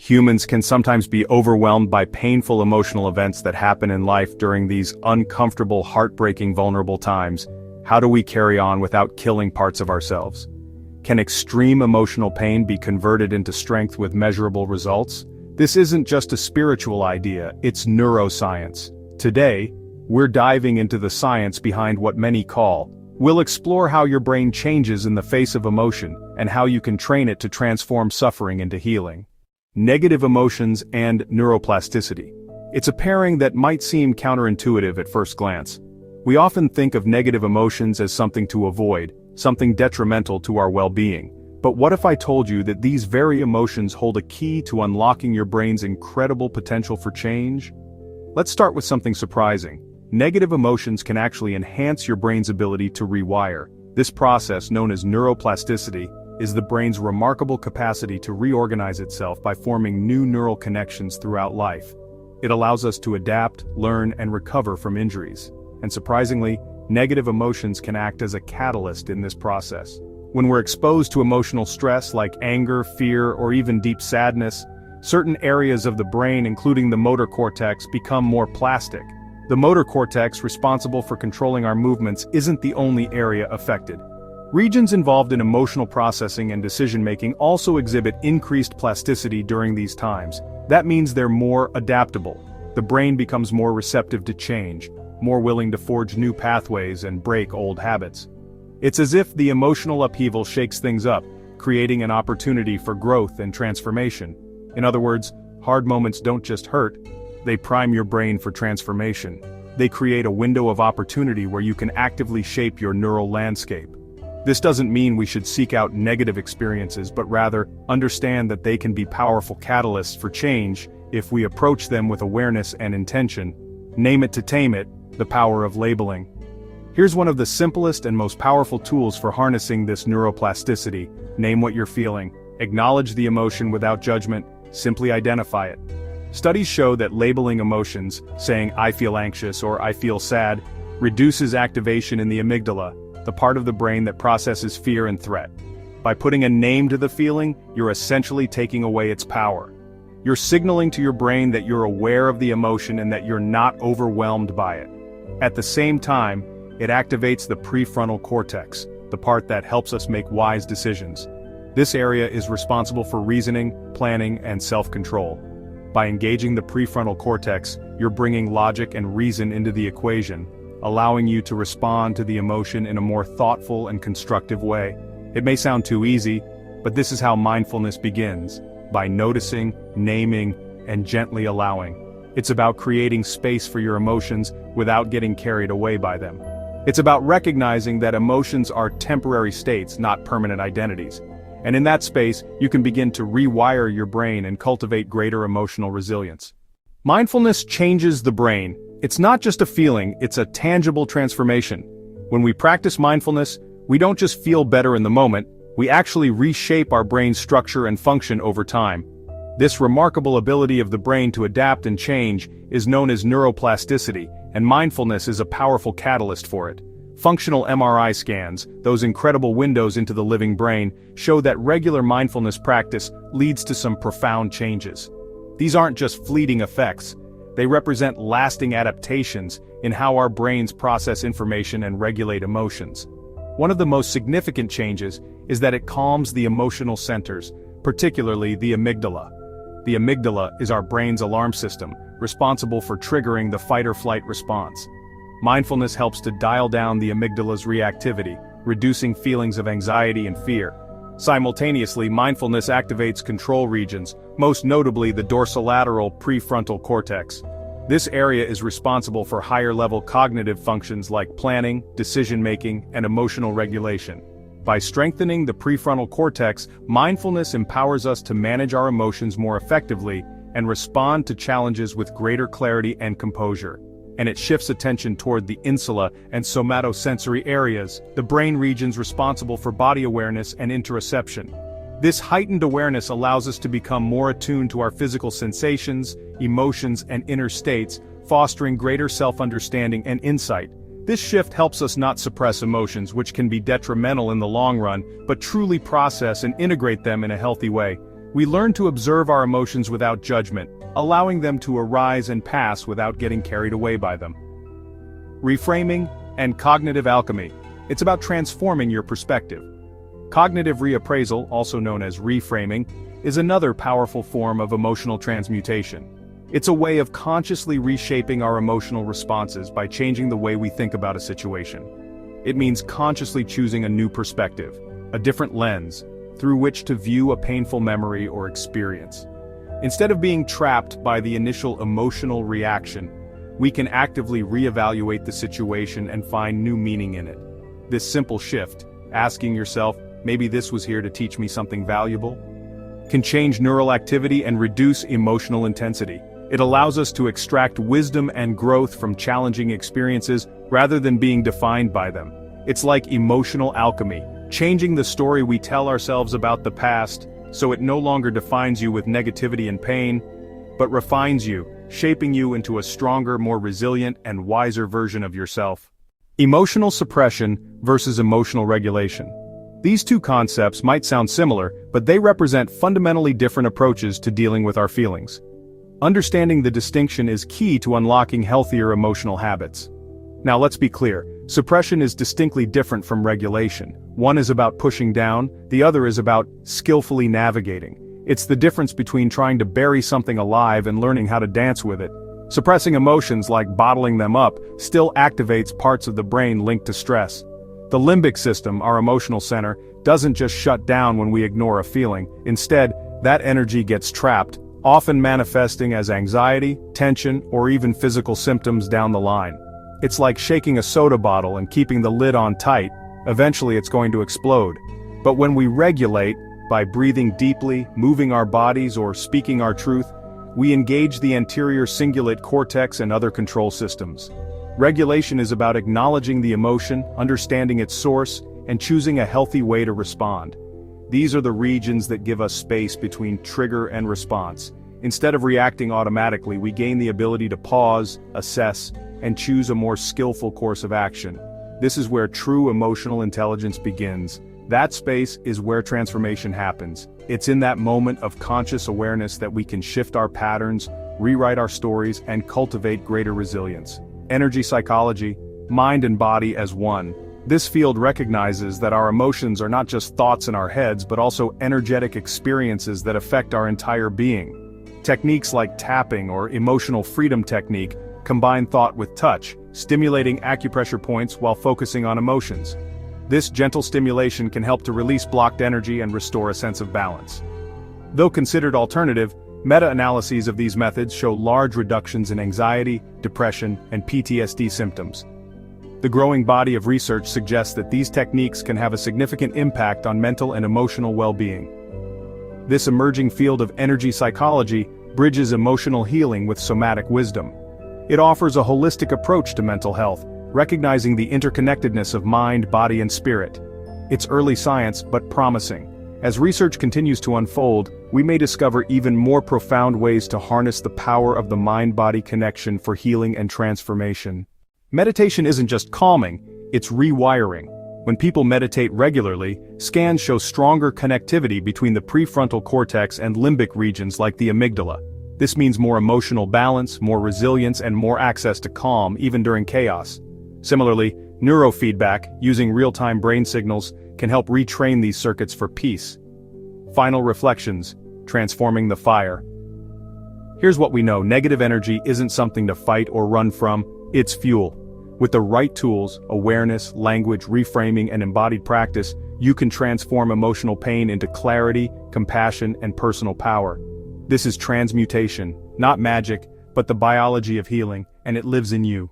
Humans can sometimes be overwhelmed by painful emotional events that happen in life during these uncomfortable, heartbreaking, vulnerable times. How do we carry on without killing parts of ourselves? Can extreme emotional pain be converted into strength with measurable results? This isn't just a spiritual idea, it's neuroscience. Today, we're diving into the science behind what many call. We'll explore how your brain changes in the face of emotion and how you can train it to transform suffering into healing. Negative emotions and neuroplasticity. It's a pairing that might seem counterintuitive at first glance. We often think of negative emotions as something to avoid, something detrimental to our well-being. But what if I told you that these very emotions hold a key to unlocking your brain's incredible potential for change? Let's start with something surprising. Negative emotions can actually enhance your brain's ability to rewire. This process, known as neuroplasticity, is the brain's remarkable capacity to reorganize itself by forming new neural connections throughout life. It allows us to adapt, learn, and recover from injuries. And surprisingly, negative emotions can act as a catalyst in this process. When we're exposed to emotional stress like anger, fear, or even deep sadness, certain areas of the brain, including the motor cortex, become more plastic. The motor cortex, responsible for controlling our movements, isn't the only area affected. Regions involved in emotional processing and decision-making also exhibit increased plasticity during these times. That means they're more adaptable. The brain becomes more receptive to change, more willing to forge new pathways and break old habits. It's as if the emotional upheaval shakes things up, creating an opportunity for growth and transformation. In other words, hard moments don't just hurt, they prime your brain for transformation. They create a window of opportunity where you can actively shape your neural landscape. This doesn't mean we should seek out negative experiences, but rather understand that they can be powerful catalysts for change if we approach them with awareness and intention. Name it to tame it, the power of labeling. Here's one of the simplest and most powerful tools for harnessing this neuroplasticity. Name what you're feeling. Acknowledge the emotion without judgment, simply identify it. Studies show that labeling emotions, saying "I feel anxious" or "I feel sad," reduces activation in the amygdala, the part of the brain that processes fear and threat. By putting a name to the feeling, you're essentially taking away its power. You're signaling to your brain that you're aware of the emotion and that you're not overwhelmed by it. At the same time, it activates the prefrontal cortex, the part that helps us make wise decisions. This area is responsible for reasoning, planning, and self-control. By engaging the prefrontal cortex, you're bringing logic and reason into the equation, allowing you to respond to the emotion in a more thoughtful and constructive way. It may sound too easy, but this is how mindfulness begins, by noticing, naming, and gently allowing. It's about creating space for your emotions without getting carried away by them. It's about recognizing that emotions are temporary states, not permanent identities. And in that space, you can begin to rewire your brain and cultivate greater emotional resilience. Mindfulness changes the brain. It's not just a feeling, it's a tangible transformation. When we practice mindfulness, we don't just feel better in the moment, we actually reshape our brain's structure and function over time. This remarkable ability of the brain to adapt and change is known as neuroplasticity, and mindfulness is a powerful catalyst for it. Functional MRI scans, those incredible windows into the living brain, show that regular mindfulness practice leads to some profound changes. These aren't just fleeting effects. They represent lasting adaptations in how our brains process information and regulate emotions. One of the most significant changes is that it calms the emotional centers, particularly the amygdala. The amygdala is our brain's alarm system, responsible for triggering the fight-or-flight response. Mindfulness helps to dial down the amygdala's reactivity, reducing feelings of anxiety and fear. Simultaneously, mindfulness activates control regions, most notably the dorsolateral prefrontal cortex. This area is responsible for higher-level cognitive functions like planning, decision-making, and emotional regulation. By strengthening the prefrontal cortex, mindfulness empowers us to manage our emotions more effectively and respond to challenges with greater clarity and composure. And it shifts attention toward the insula and somatosensory areas, the brain regions responsible for body awareness and interoception. This heightened awareness allows us to become more attuned to our physical sensations, emotions, and inner states, fostering greater self-understanding and insight. This shift helps us not suppress emotions, which can be detrimental in the long run, but truly process and integrate them in a healthy way. We learn to observe our emotions without judgment, allowing them to arise and pass without getting carried away by them. Reframing and cognitive alchemy. It's about transforming your perspective. Cognitive reappraisal, also known as reframing, is another powerful form of emotional transmutation. It's a way of consciously reshaping our emotional responses by changing the way we think about a situation. It means consciously choosing a new perspective, a different lens, through which to view a painful memory or experience. Instead of being trapped by the initial emotional reaction, we can actively reevaluate the situation and find new meaning in it. This simple shift, asking yourself, maybe this was here to teach me something valuable, can change neural activity and reduce emotional intensity. It allows us to extract wisdom and growth from challenging experiences rather than being defined by them. It's like emotional alchemy, changing the story we tell ourselves about the past so it no longer defines you with negativity and pain, but refines you, shaping you into a stronger, more resilient, and wiser version of yourself. Emotional suppression versus emotional regulation. These two concepts might sound similar, but they represent fundamentally different approaches to dealing with our feelings. Understanding the distinction is key to unlocking healthier emotional habits. Now let's be clear, suppression is distinctly different from regulation. One is about pushing down, the other is about skillfully navigating. It's the difference between trying to bury something alive and learning how to dance with it. Suppressing emotions, like bottling them up, still activates parts of the brain linked to stress. The limbic system, our emotional center, doesn't just shut down when we ignore a feeling. Instead, that energy gets trapped, often manifesting as anxiety, tension, or even physical symptoms down the line. It's like shaking a soda bottle and keeping the lid on tight. Eventually it's going to explode. But when we regulate, by breathing deeply, moving our bodies, or speaking our truth, we engage the anterior cingulate cortex and other control systems. Regulation is about acknowledging the emotion, understanding its source, and choosing a healthy way to respond. These are the regions that give us space between trigger and response. Instead of reacting automatically, we gain the ability to pause, assess, and choose a more skillful course of action. This is where true emotional intelligence begins. That space is where transformation happens. It's in that moment of conscious awareness that we can shift our patterns, rewrite our stories, and cultivate greater resilience. Energy psychology, mind and body as one. This field recognizes that our emotions are not just thoughts in our heads but also energetic experiences that affect our entire being. Techniques like tapping or emotional freedom technique combine thought with touch, stimulating acupressure points while focusing on emotions. This gentle stimulation can help to release blocked energy and restore a sense of balance. Though considered alternative, meta-analyses of these methods show large reductions in anxiety, depression, and PTSD symptoms. The growing body of research suggests that these techniques can have a significant impact on mental and emotional well-being. This emerging field of energy psychology bridges emotional healing with somatic wisdom. It offers a holistic approach to mental health, recognizing the interconnectedness of mind, body, and spirit. It's early science, but promising. As research continues to unfold, we may discover even more profound ways to harness the power of the mind-body connection for healing and transformation. Meditation isn't just calming, it's rewiring. When people meditate regularly, scans show stronger connectivity between the prefrontal cortex and limbic regions like the amygdala. This means more emotional balance, more resilience, and more access to calm even during chaos. Similarly, neurofeedback, using real-time brain signals, can help retrain these circuits for peace. Final reflections, transforming the fire. Here's what we know: negative energy isn't something to fight or run from, it's fuel. With the right tools, awareness, language, reframing, and embodied practice, you can transform emotional pain into clarity, compassion, and personal power. This is transmutation, not magic, but the biology of healing, and it lives in you.